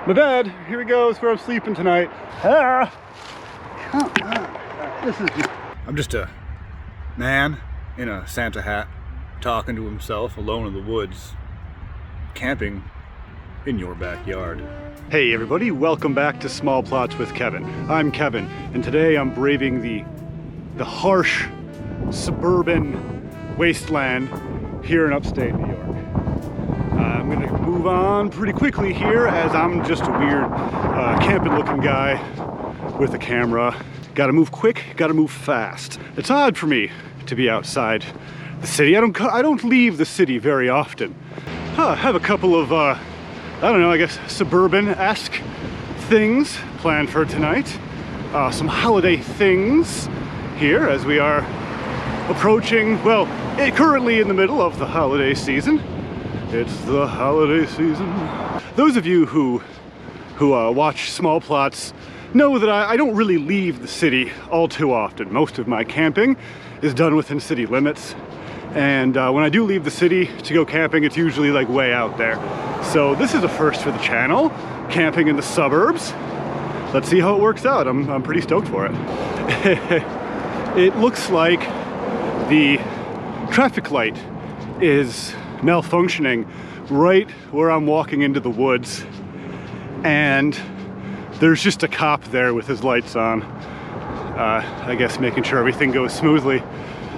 My bed, here we go, is where I'm sleeping tonight. Ah. I'm just a man in a Santa hat, talking to himself alone in the woods, camping in your backyard. Hey everybody, welcome back to Small Plots with Kevin. I'm Kevin, and today I'm braving the harsh suburban wasteland here in upstate New York. I'm gonna move on pretty quickly here as I'm just a weird camping looking guy with a camera. Gotta move quick, gotta move fast. It's odd for me to be outside the city. I don't leave the city very often. I have a couple of, I don't know, I guess suburban-esque things planned for tonight. Some holiday things here as we are approaching, well, currently in the middle of the holiday season. It's the holiday season. Those of you who watch Small Plots know that I don't really leave the city all too often. Most of my camping is done within city limits. And when I do leave the city to go camping, it's usually like way out there. So this is a first for the channel, camping in the suburbs. Let's see how it works out. I'm pretty stoked for it. It looks like the traffic light is malfunctioning right where I'm walking into the woods, and there's just a cop there with his lights on, I guess making sure everything goes smoothly.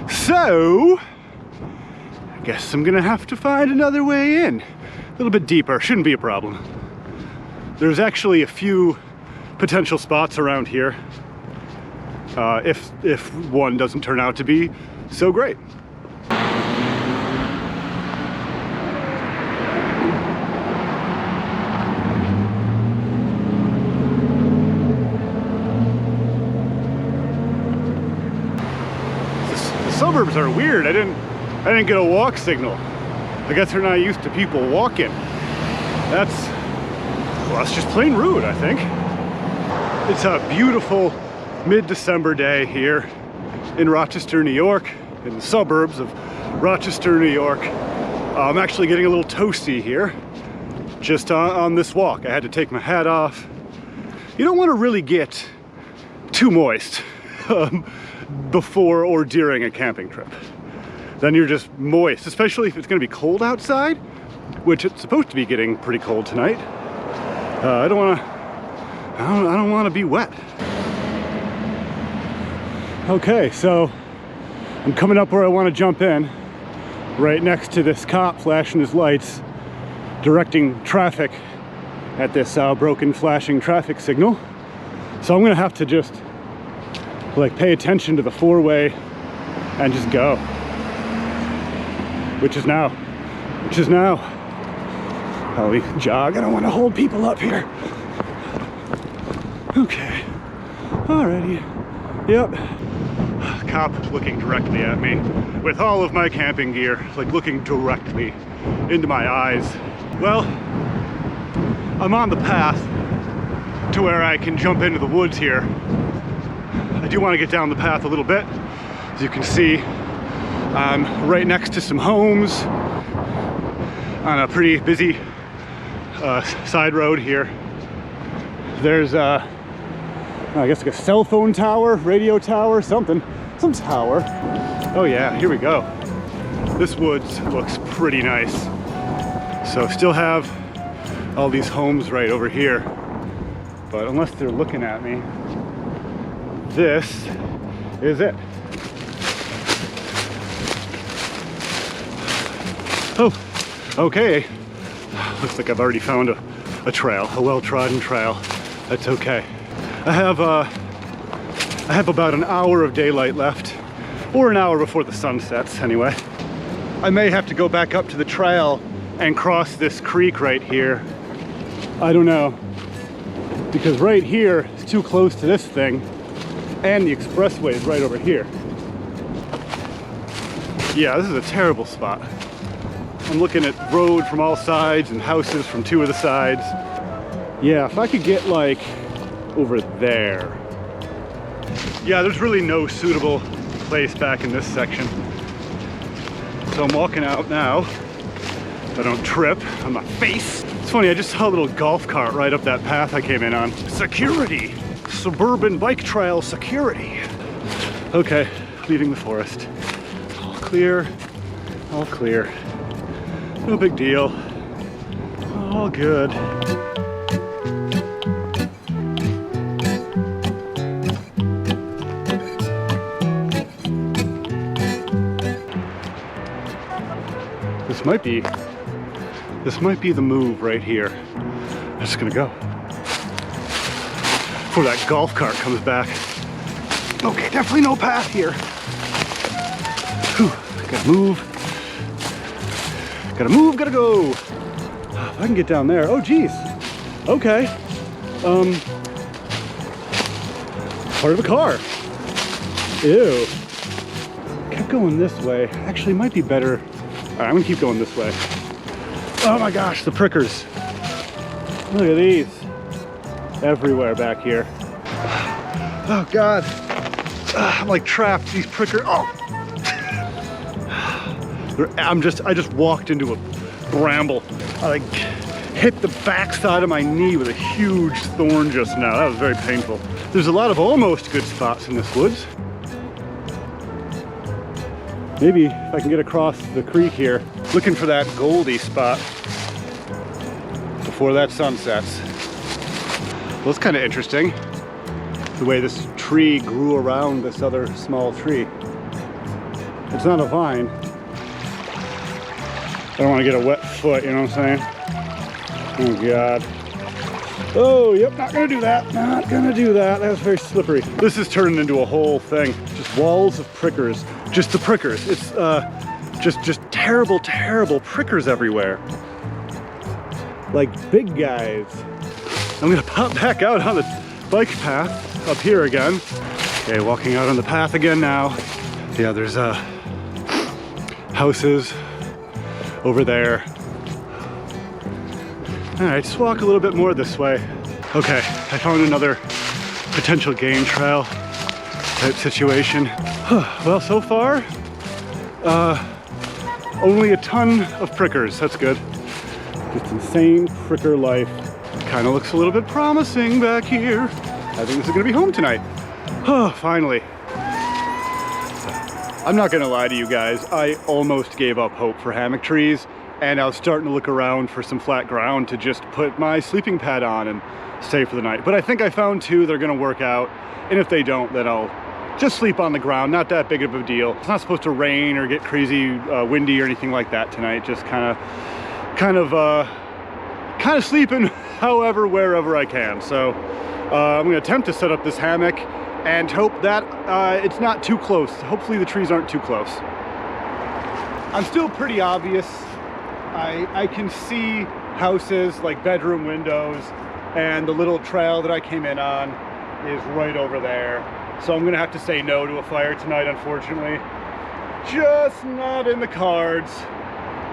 So I guess I'm gonna have to find another way in, a little bit deeper. Shouldn't be a problem. There's actually a few potential spots around here, if one doesn't turn out to be so great. Suburbs are weird. I didn't get a walk signal. I guess they're not used to people walking. That's just plain rude, I think. It's a beautiful mid-December day here in Rochester, New York, in the suburbs of Rochester, New York. I'm actually getting a little toasty here just on this walk. I had to take my hat off. You don't want to really get too moist before or during a camping trip. Then you're just moist, especially if it's going to be cold outside, which it's supposed to be getting pretty cold tonight. I don't want to be wet. Okay, so I'm coming up where I want to jump in, right next to this cop flashing his lights, directing traffic at this broken flashing traffic signal. So I'm gonna have to just like pay attention to the four-way and just go, which is now how we jog. I don't want to hold people up here. Okay, alrighty, yep. Cop looking directly at me with all of my camping gear, like looking directly into my eyes. Well, I'm on the path to where I can jump into the woods here. I do want to get down the path a little bit. As you can see, I'm right next to some homes on a pretty busy side road here. There's I guess like a cell phone tower, radio tower, some tower. Oh yeah, here we go. This woods looks pretty nice. So still have all these homes right over here, but unless they're looking at me, this is it. Oh, okay. Looks like I've already found a trail, a well-trodden trail. That's okay. I have about an hour of daylight left, or an hour before the sun sets anyway. I may have to go back up to the trail and cross this creek right here. I don't know, because right here is too close to this thing, and the expressway is right over here. Yeah, this is a terrible spot. I'm looking at road from all sides and houses from two of the sides. Yeah, if I could get like over there. Yeah, there's really no suitable place back in this section. So I'm walking out now so I don't trip on my face. It's funny, I just saw a little golf cart right up that path I came in on. Security! Suburban bike trail security. Okay, leaving the forest. All clear, all clear. No big deal. All good. This might be the move right here. I'm just gonna go before that golf cart comes back. Okay, definitely no path here. Whew, gotta move. Gotta move, gotta go. If I can get down there. Oh geez. Okay. Part of a car. Ew. Kept going this way. Actually, might be better. All right, I'm gonna keep going this way. Oh my gosh, the prickers. Look at these. Everywhere back here. Oh God. I'm like trapped, these prickers. Oh. I just walked into a bramble. I like hit the backside of my knee with a huge thorn just now. That was very painful. There's a lot of almost good spots in this woods. Maybe if I can get across the creek here, looking for that Goldie spot before that sun sets. Well, it's kind of interesting, the way this tree grew around this other small tree. It's not a vine. I don't want to get a wet foot, you know what I'm saying? Oh God. Oh, yep, not gonna do that. Not gonna do that. That was very slippery. This is turning into a whole thing. Just walls of prickers. Just the prickers. It's just terrible, terrible prickers everywhere. Like big guys. I'm gonna pop back out on the bike path up here again. Okay, walking out on the path again now. Yeah, there's houses over there. All right, just walk a little bit more this way. Okay, I found another potential game trail type situation. Well, so far, only a ton of prickers. That's good. Just insane pricker life. Kind of looks a little bit promising back here. I think this is gonna be home tonight. Oh, finally. I'm not gonna lie to you guys. I almost gave up hope for hammock trees, and I was starting to look around for some flat ground to just put my sleeping pad on and stay for the night. But I think I found two that are gonna work out, and if they don't, then I'll just sleep on the ground. Not that big of a deal. It's not supposed to rain or get crazy windy or anything like that tonight. Just kind of sleeping however, wherever I can. So I'm gonna attempt to set up this hammock and hope that it's not too close. Hopefully the trees aren't too close. I'm still pretty obvious. I can see houses, like bedroom windows, and the little trail that I came in on is right over there. So I'm gonna have to say no to a fire tonight, unfortunately. Just not in the cards.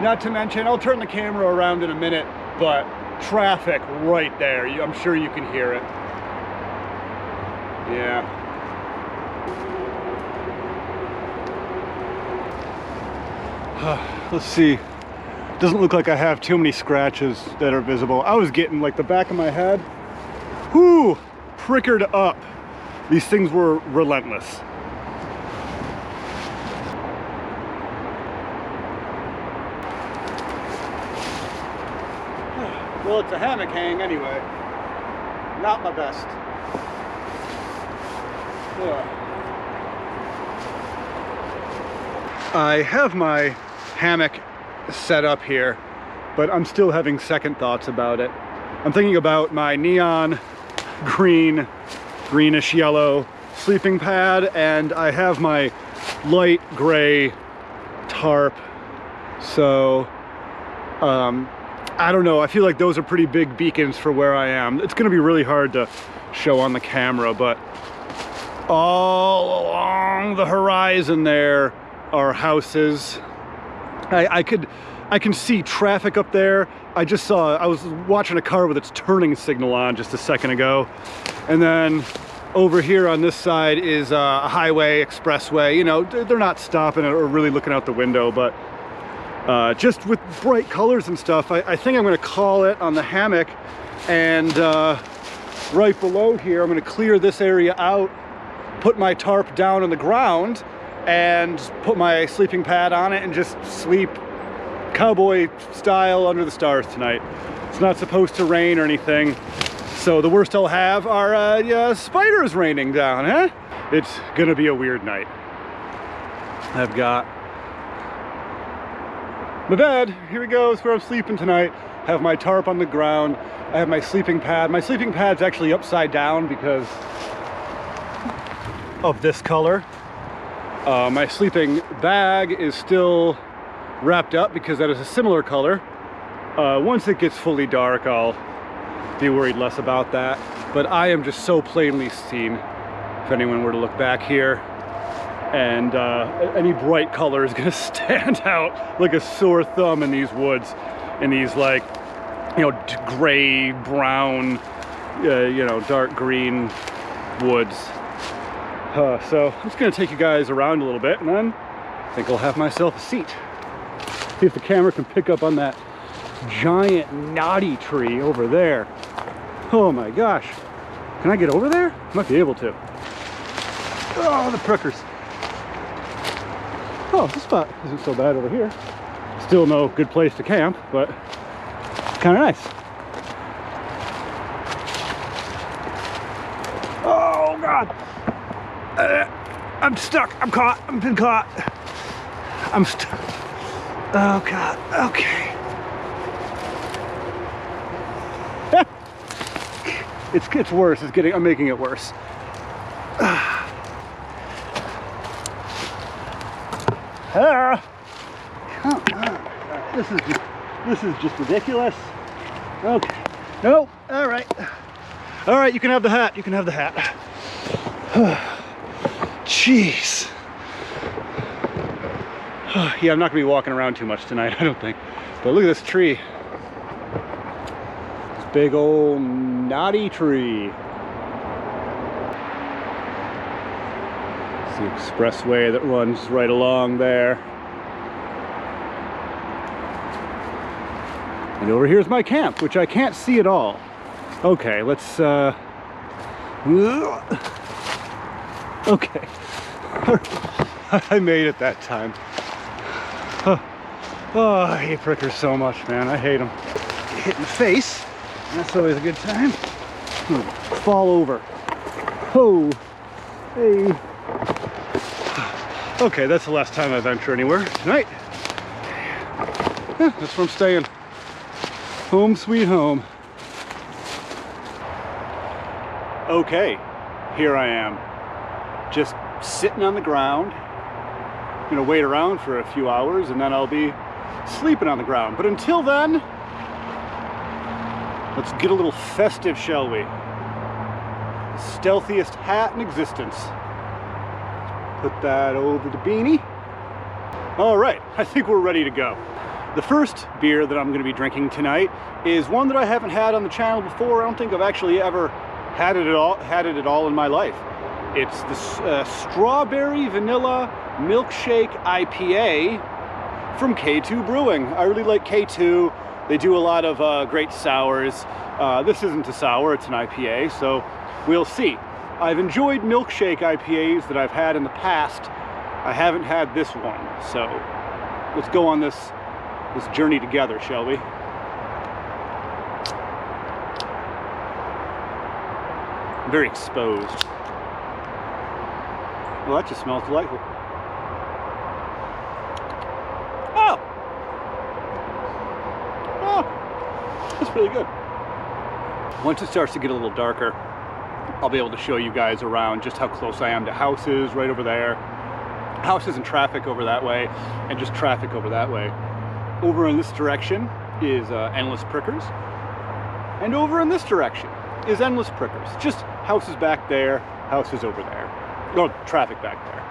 Not to mention, I'll turn the camera around in a minute, but traffic right there. I'm sure you can hear it. Yeah. Let's see. Doesn't look like I have too many scratches that are visible. I was getting like the back of my head, whoo, prickered up. These things were relentless. Well, it's a hammock hang anyway. Not my best. I have my hammock set up here, but I'm still having second thoughts about it. I'm thinking about my neon green, greenish yellow sleeping pad, and I have my light gray tarp. So I don't know, I feel like those are pretty big beacons for where I am. It's gonna be really hard to show on the camera, but all along the horizon there are houses. I can see traffic up there. I was watching a car with its turning signal on just a second ago. And then over here on this side is a highway, expressway. You know, they're not stopping or really looking out the window, but just with bright colors and stuff. I think I'm going to call it on the hammock, and right below here I'm going to clear this area out, put my tarp down on the ground, and put my sleeping pad on it and just sleep cowboy style under the stars tonight. It's not supposed to rain or anything, so the worst I'll have are spiders raining down, huh? It's gonna be a weird night. I've got my bed, here we go, is where I'm sleeping tonight. I have my tarp on the ground, I have my sleeping pad. My sleeping pad's actually upside down because of this color. My sleeping bag is still wrapped up because that is a similar color. Once it gets fully dark, I'll be worried less about that. But I am just so plainly seen, if anyone were to look back here, and any bright color is gonna stand out like a sore thumb in these woods, in these, like, you know, gray, brown, you know, dark green woods. So I'm just gonna take you guys around a little bit, and then I think I'll have myself a seat. See if the camera can pick up on that giant knotty tree over there. Oh my gosh. Can I get over there? I might be able to. Oh, the prickers. Oh, this spot isn't so bad over here. Still no good place to camp, but it's kind of nice. Oh God. I'm stuck. I'm caught. I've been caught. I'm stuck. Oh God. Okay. It's worse. I'm making it worse. Come on. This is just ridiculous. Okay. No. All right. All right. You can have the hat. You can have the hat. Jeez. Yeah, I'm not gonna be walking around too much tonight, I don't think. But look at this tree. This big old knotty tree. It's the expressway that runs right along there. And over here's my camp, which I can't see at all. Okay, let's okay. I made it that time. Oh, I hate prickers so much, man. I hate them. Hit in the face. That's always a good time. Fall over. Oh, hey. Okay, that's the last time I venture anywhere tonight. Yeah, that's where I'm staying. Home sweet home. Okay, here I am. Just sitting on the ground. Gonna wait around for a few hours and then I'll be sleeping on the ground. But until then, let's get a little festive, shall we? The stealthiest hat in existence. Put that over the beanie. All right, I think we're ready to go. The first beer that I'm gonna be drinking tonight is one that I haven't had on the channel before. I don't think I've actually ever had it at all in my life. It's the Strawberry Vanilla Milkshake IPA from K2 Brewing. I really like K2. They do a lot of great sours. This isn't a sour, it's an IPA, so we'll see. I've enjoyed Milkshake IPAs that I've had in the past. I haven't had this one, so let's go on this journey together, shall we? I'm very exposed. Well, that just smells delightful. Oh! Oh! That's really good. Once it starts to get a little darker, I'll be able to show you guys around just how close I am to houses right over there. Houses and traffic over that way, and just traffic over that way. Over in this direction is endless prickers. And over in this direction is endless prickers. Just houses back there, houses over there. No, traffic back there.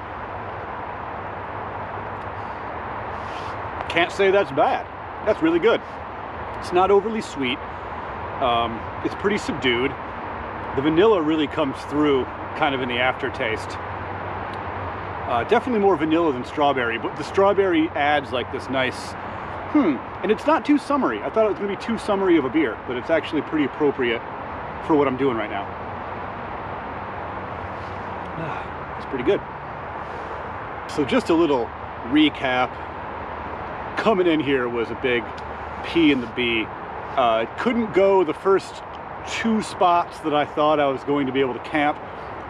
Can't say that's bad. That's really good. It's not overly sweet. It's pretty subdued. The vanilla really comes through kind of in the aftertaste. Definitely more vanilla than strawberry, but the strawberry adds like this nice And it's not too summery. I thought it was going to be too summery of a beer, but it's actually pretty appropriate for what I'm doing right now. It's pretty good. So just a little recap. Coming in here was a big P in the B. Couldn't go the first 2 spots that I thought I was going to be able to camp,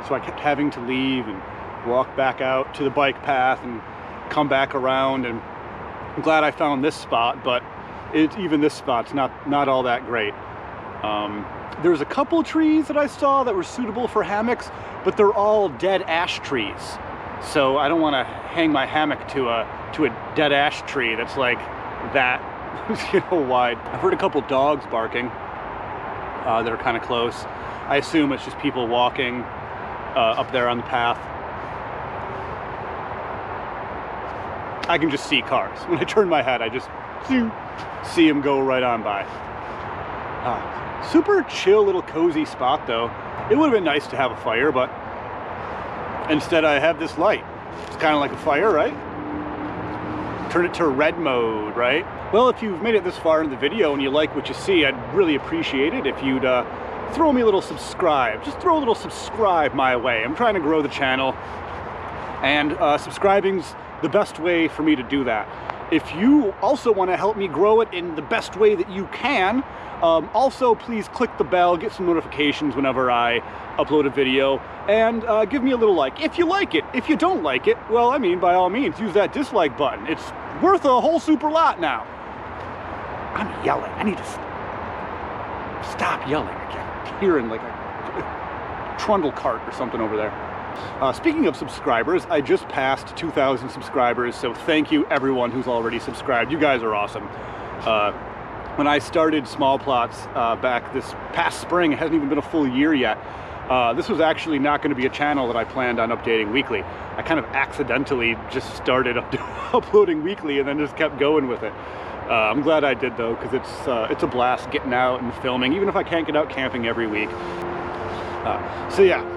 so I kept having to leave and walk back out to the bike path and come back around, and I'm glad I found this spot, but even this spot's not all that great. There's a couple trees that I saw that were suitable for hammocks, but they're all dead ash trees. So I don't want to hang my hammock to a dead ash tree that's like that, you know, wide. I've heard a couple dogs barking that are kind of close. I assume it's just people walking up there on the path. I can just see cars. When I turn my head, I just see them go right on by. Super chill little cozy spot though. It would have been nice to have a fire, but instead I have this light. It's kind of like a fire, right? Turn it to red mode, right? Well, if you've made it this far in the video and you like what you see, I'd really appreciate it if you'd throw me a little subscribe. Just throw a little subscribe my way. I'm trying to grow the channel, and subscribing's the best way for me to do that. If you also want to help me grow it in the best way that you can, also please click the bell, get some notifications whenever I upload a video, and give me a little like if you like it. If you don't like it, well, I mean, by all means, use that dislike button. It's worth a whole super lot now. I'm yelling. I need to stop yelling. I kept hearing like a trundle cart or something over there. Speaking of subscribers, I just passed 2,000 subscribers, so thank you everyone who's already subscribed. You guys are awesome. When I started Small Plots back this past spring, it hasn't even been a full year yet, this was actually not going to be a channel that I planned on updating weekly. I kind of accidentally just started uploading weekly and then just kept going with it. I'm glad I did though, because it's a blast getting out and filming, even if I can't get out camping every week. So yeah.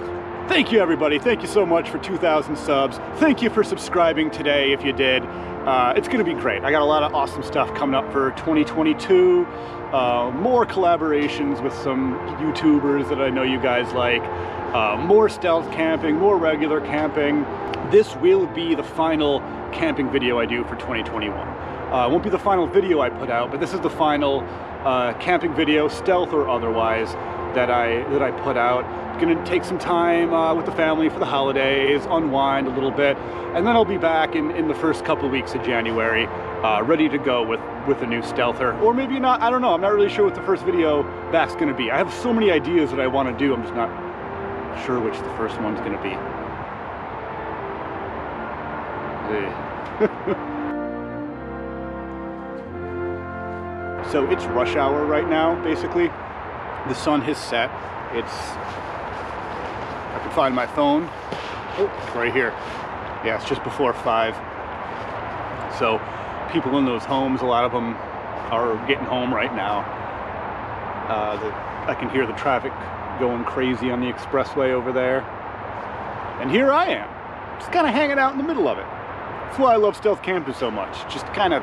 Thank you everybody, thank you so much for 2,000 subs. Thank you for subscribing today if you did. It's gonna be great. I got a lot of awesome stuff coming up for 2022. More collaborations with some YouTubers that I know you guys like. More stealth camping, more regular camping. This will be the final camping video I do for 2021. It won't be the final video I put out, but this is the final camping video, stealth or otherwise, that I put out. Gonna take some time with the family for the holidays, unwind a little bit, and then I'll be back in the first couple weeks of January, ready to go with a new stealther, or maybe not. I don't know. I'm not really sure what the first video back's gonna be. I have so many ideas that I want to do. I'm just not sure which the first one's gonna be. So it's rush hour right now, basically. The sun has set. I can find my phone. Oh, it's right here. Yeah, it's just before 5. So people in those homes, a lot of them are getting home right now. I can hear the traffic going crazy on the expressway over there. And here I am, just kind of hanging out in the middle of it. That's why I love stealth camping so much. Just kind of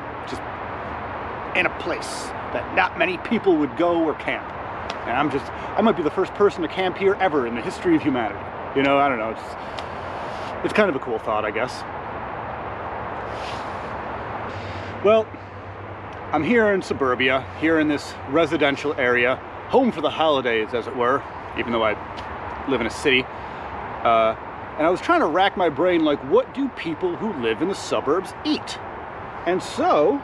in a place that not many people would go or camp. And I might be the first person to camp here ever in the history of humanity. You know, I don't know, it's kind of a cool thought, I guess. Well, I'm here in suburbia, here in this residential area, home for the holidays, as it were, even though I live in a city. And I was trying to rack my brain, like, what do people who live in the suburbs eat? And so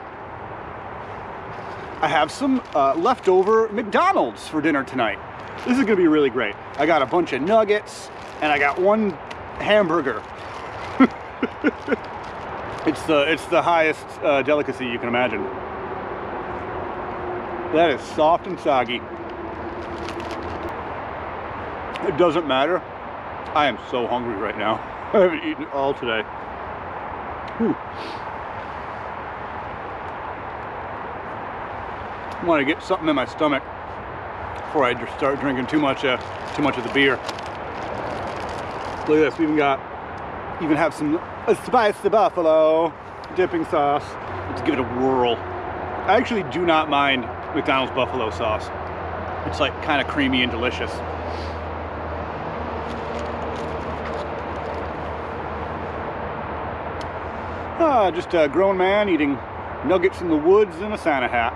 I have some leftover McDonald's for dinner tonight. This is gonna be really great. I got a bunch of nuggets and I got one hamburger. It's the highest delicacy you can imagine. That is soft and soggy. It doesn't matter. I am so hungry right now. I haven't eaten all today. Whew. I want to get something in my stomach before I just start drinking too much of the beer. Look at this. We even have some spicy buffalo dipping sauce. Let's give it a whirl. I actually do not mind McDonald's buffalo sauce. It's like kind of creamy and delicious. Just a grown man eating nuggets in the woods in a Santa hat.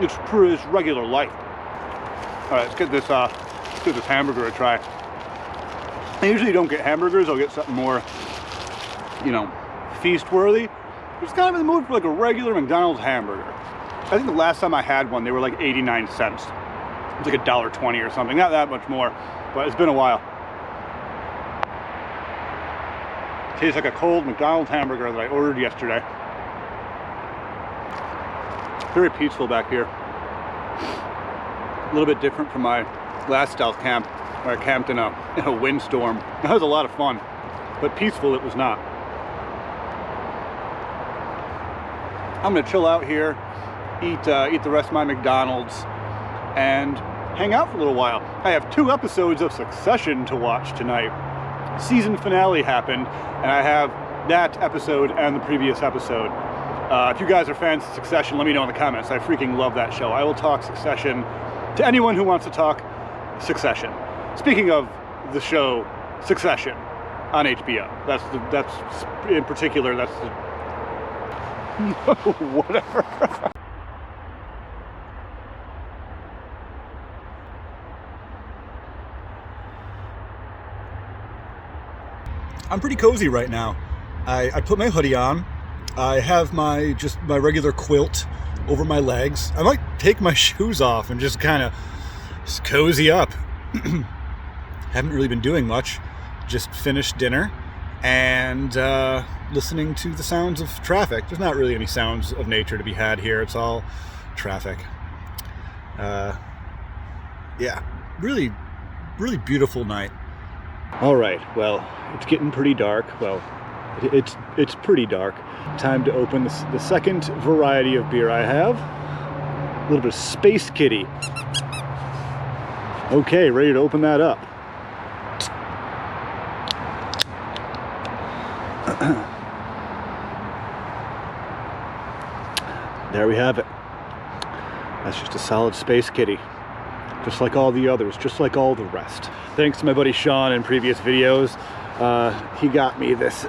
It's for his regular life. All right, let's get this hamburger a try. I usually don't get hamburgers. I'll get something more, you know, feast-worthy. I'm just kind of in the mood for like a regular McDonald's hamburger. I think the last time I had one, they were like 89 cents. It's like $1.20 or something. Not that much more, but it's been a while. Tastes like a cold McDonald's hamburger that I ordered yesterday. Very peaceful back here. A little bit different from my last stealth camp, where I camped in a windstorm. That was a lot of fun, but peaceful it was not. I'm gonna chill out here, eat the rest of my McDonald's, and hang out for a little while. I have 2 episodes of Succession to watch tonight. Season finale happened, and I have that episode and the previous episode. If you guys are fans of Succession, let me know in the comments. I freaking love that show. I will talk Succession to anyone who wants to talk Succession. Speaking of the show Succession on HBO, that's in particular, that's the whatever. I'm pretty cozy right now. I put my hoodie on. I have my regular quilt over my legs. I might take my shoes off and just kind of cozy up. Haven't really been doing much. Just finished dinner and listening to the sounds of traffic. There's not really any sounds of nature to be had here. It's all traffic. Yeah, really, really beautiful night. All right, well, it's getting pretty dark. Well, it's pretty dark. Time to open the second variety of beer I have. A little bit of Space Kitty. Okay, ready to open that up. There we have it. That's just a solid Space Kitty. Just like all the others, just like all the rest. Thanks to my buddy Sean in previous videos. He got me this.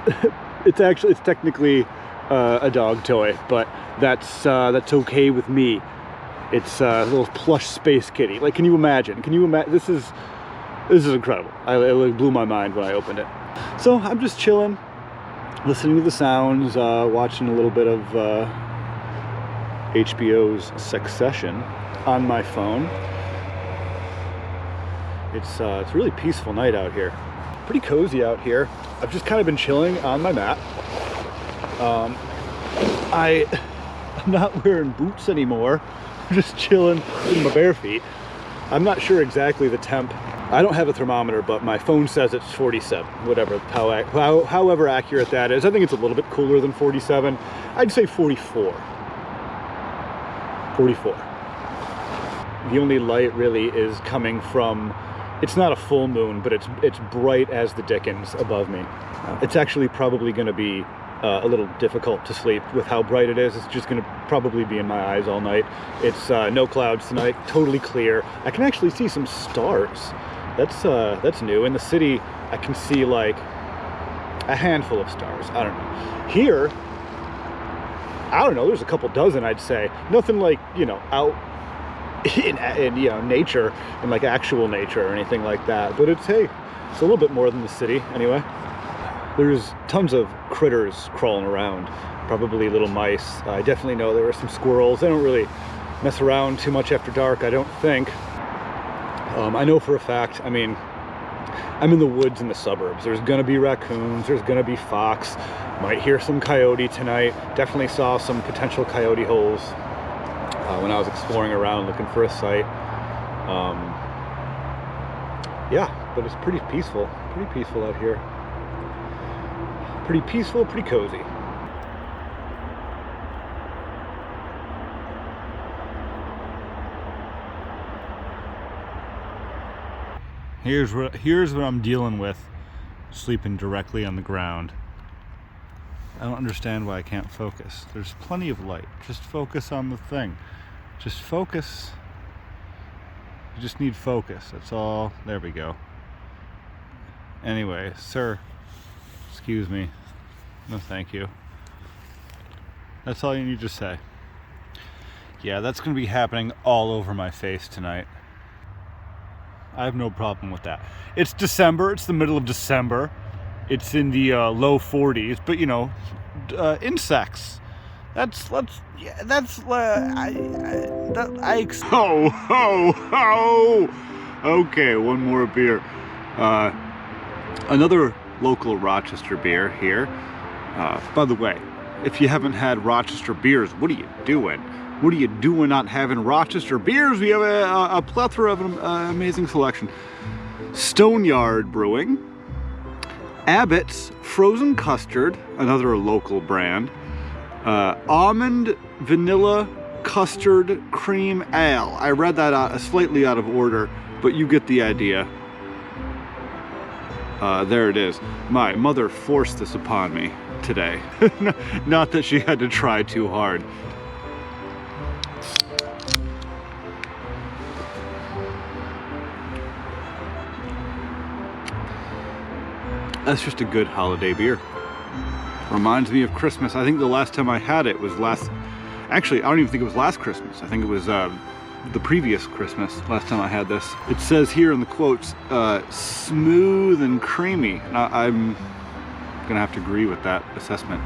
It's technically a dog toy, but that's okay with me. It's a little plush Space Kitty. Like, can you imagine? This is incredible. It blew my mind when I opened it. So I'm just chilling, listening to the sounds, watching a little bit of HBO's Succession on my phone. It's a really peaceful night out here. Pretty cozy out here. I've just kind of been chilling on my mat. I'm not wearing boots anymore. I'm just chilling in my bare feet. I'm not sure exactly the temp. I don't have a thermometer, but my phone says it's 47, whatever, however accurate that is. I think it's a little bit cooler than 47. I'd say 44. 44. The only light really is coming from, it's not a full moon, but it's bright as the dickens above me. It's actually probably going to be a little difficult to sleep with how bright it is. It's just going to probably be in my eyes all night. It's no clouds tonight, totally clear. I can actually see some stars. That's new. In the city, I can see like a handful of stars. I don't know. Here, I don't know, there's a couple dozen, I'd say. Nothing like, you know, out in you know, nature, in like actual nature or anything like that. But it's a little bit more than the city anyway. There's tons of critters crawling around, probably little mice. I definitely know there are some squirrels. They don't really mess around too much after dark, I don't think. I know for a fact, I mean, I'm in the woods in the suburbs. There's gonna be raccoons, there's gonna be fox. Might hear some coyote tonight. Definitely saw some potential coyote holes when I was exploring around looking for a site. Yeah, but it's pretty peaceful out here. Pretty peaceful, pretty cozy. Here's what I'm dealing with, sleeping directly on the ground. I don't understand why I can't focus. There's plenty of light. Just focus on the thing. Just focus. You just need focus. That's all. There we go. Anyway, sir, excuse me. No, thank you. That's all you need to say. Yeah, that's going to be happening all over my face tonight. I have no problem with that. It's December. It's the middle of December. It's in the low 40s, but you know, insects. Ho, ho, ho! Okay, one more beer. Another local Rochester beer here. By the way, if you haven't had Rochester beers, what are you doing? What are you doing not having Rochester beers? We have a plethora of an amazing selection. Stoneyard Brewing, Abbott's Frozen Custard, another local brand, Almond Vanilla Custard Cream Ale. I read that out slightly out of order, but you get the idea. There it is. My mother forced this upon me today. Not that she had to try too hard. That's just a good holiday beer. Reminds me of Christmas. I think the last time I had it was actually, I don't even think it was last Christmas. I think it was the previous Christmas, last time I had this. It says here in the quotes, smooth and creamy. I'm gonna have to agree with that assessment.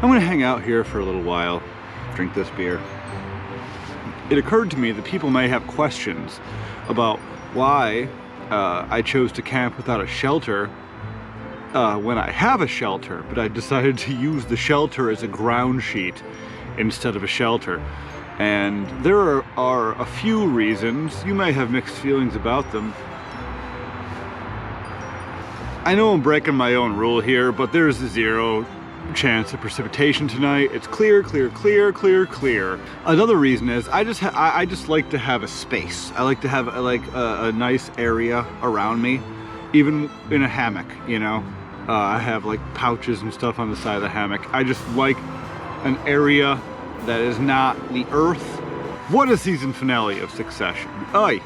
I'm gonna hang out here for a little while, drink this beer. It occurred to me that people may have questions about why I chose to camp without a shelter when I have a shelter, but I decided to use the shelter as a ground sheet instead of a shelter. And there are a few reasons. You may have mixed feelings about them. I know I'm breaking my own rule here, but there's zero chance of precipitation tonight. It's clear, clear, clear, clear, clear. Another reason is I just like to have a space. I like to have a nice area around me, even in a hammock, you know. I have like pouches and stuff on the side of the hammock. I just like an area that is not the earth. What a season finale of Succession. Oi,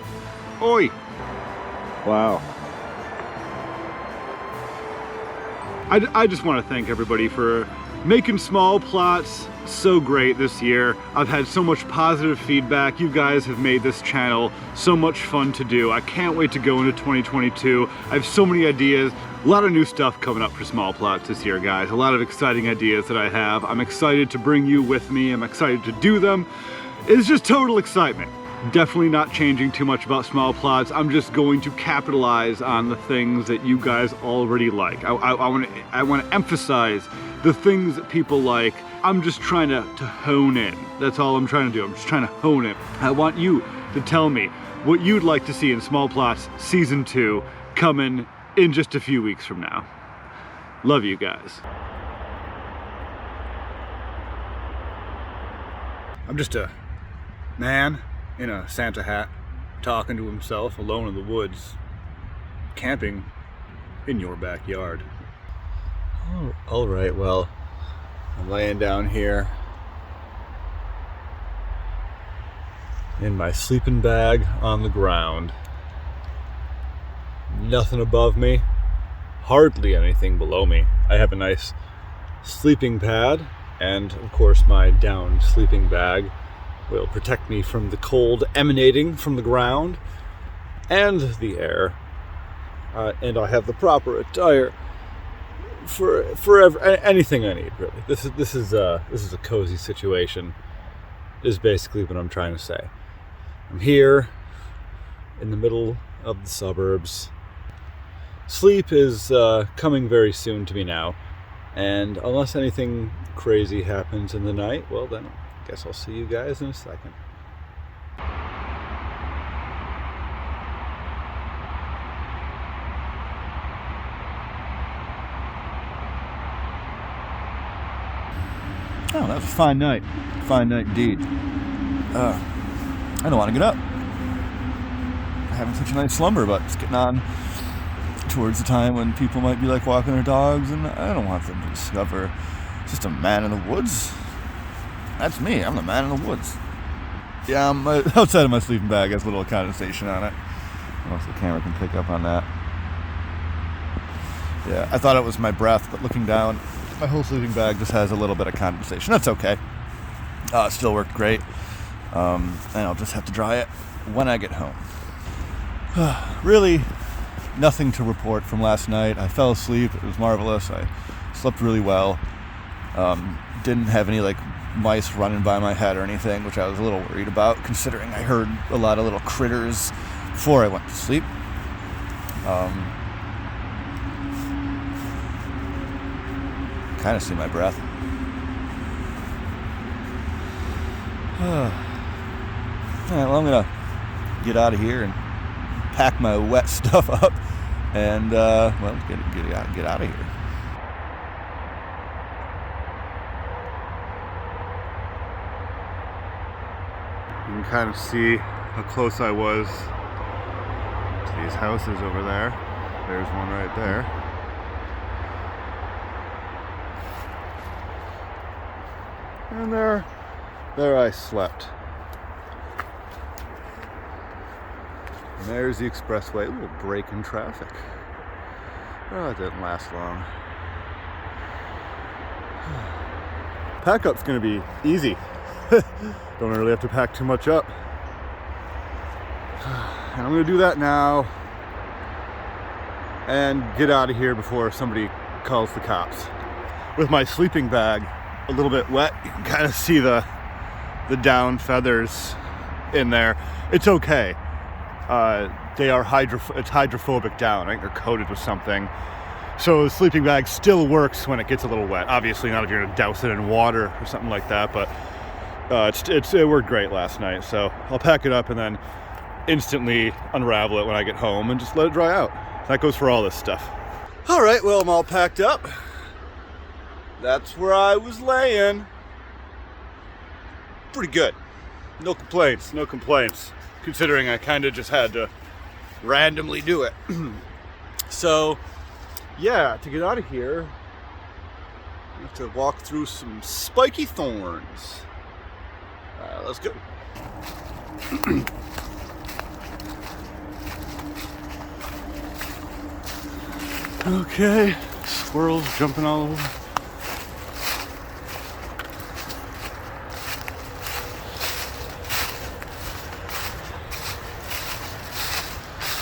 oi. Wow. I just want to thank everybody for making small plots so great this year. I've had so much positive feedback. You guys have made this channel so much fun to do. I can't wait to go into 2022. I have so many ideas. A lot of new stuff coming up for small plots this year, guys. A lot of exciting ideas that I have. I'm excited to bring you with me. I'm excited to do them. It's just total excitement. Definitely not changing too much about small plots. I'm just going to capitalize on the things that you guys already like. I want to emphasize the things that people like. I'm just trying to hone in. That's all I'm trying to do. I'm just trying to hone in. I want you to tell me what you'd like to see in Small Plots Season 2 coming in just a few weeks from now. Love you guys. I'm just a man in a Santa hat, talking to himself alone in the woods, camping in your backyard. Oh, all right, well, I'm laying down here in my sleeping bag on the ground. Nothing above me, hardly anything below me. I have a nice sleeping pad, and of course my down sleeping bag will protect me from the cold emanating from the ground and the air. And I have the proper attire for anything I need, really. This is a cozy situation, is basically what I'm trying to say. I'm here in the middle of the suburbs. Sleep is coming very soon to me now, and unless anything crazy happens in the night, well then I guess I'll see you guys in a second. Oh, that was a fine night. Fine night indeed. I don't want to get up. Having such a nice slumber, but it's getting on towards the time when people might be like walking their dogs, and I don't want them to discover just a man in the woods. That's me. I'm the man in the woods. Yeah, outside of my sleeping bag has a little condensation on it. I don't know if the camera can pick up on that. Yeah, I thought it was my breath, but looking down, my whole sleeping bag just has a little bit of condensation. That's okay. It still worked great. And I'll just have to dry it when I get home. Really, nothing to report from last night. I fell asleep. It was marvelous. I slept really well. Didn't have any like mice running by my head or anything, which I was a little worried about, considering I heard a lot of little critters before I went to sleep. Kind of see my breath. Alright, well, I'm gonna get out of here and pack my wet stuff up and well, get out of here. You can kind of see how close I was to these houses over there. There's one right there. And there I slept. And there's the expressway. Ooh, a break in traffic. Oh, it didn't last long. Pack up's gonna be easy. Don't really have to pack too much up. And I'm gonna do that now and get out of here before somebody calls the cops. With my sleeping bag a little bit wet, you can kind of see the down feathers in there. It's okay. They are it's hydrophobic down. I think they're coated with something. So the sleeping bag still works when it gets a little wet. Obviously not if you're gonna douse it in water or something like that, but it worked great last night. So I'll pack it up and then instantly unravel it when I get home and just let it dry out. That goes for all this stuff. All right, well, I'm all packed up. That's where I was laying. Pretty good. No complaints, considering I kind of just had to randomly do it. So, yeah, to get out of here, I have to walk through some spiky thorns. Let's go. Okay, squirrels jumping all over.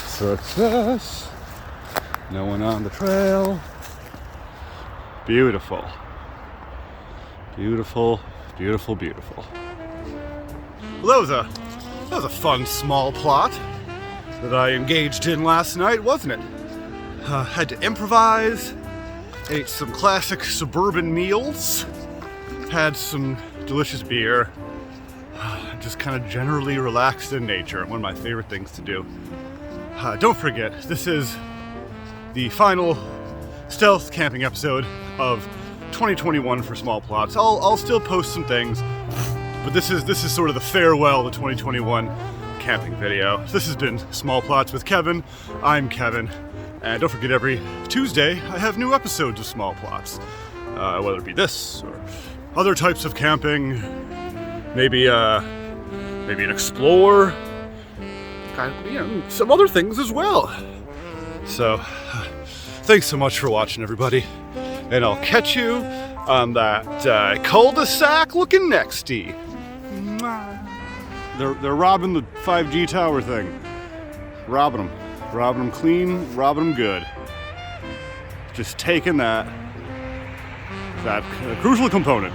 Success. No one on the trail. Beautiful. Beautiful, beautiful, beautiful. Well, that was a fun small plot that I engaged in last night, wasn't it? Had to improvise, ate some classic suburban meals, had some delicious beer, just kind of generally relaxed in nature. One of my favorite things to do. Don't forget, this is the final stealth camping episode of 2021 for small plots. I'll still post some things, but this is sort of the farewell to 2021 camping video. This has been Small Plots with Kevin. I'm Kevin, and don't forget, every Tuesday I have new episodes of Small Plots, whether it be this or other types of camping, maybe an explore. Some other things as well. So, thanks so much for watching, everybody. And I'll catch you on that cul-de-sac looking nexty. They're robbing the 5G tower thing. Robbing them clean, robbing them good. Just taking that crucial component.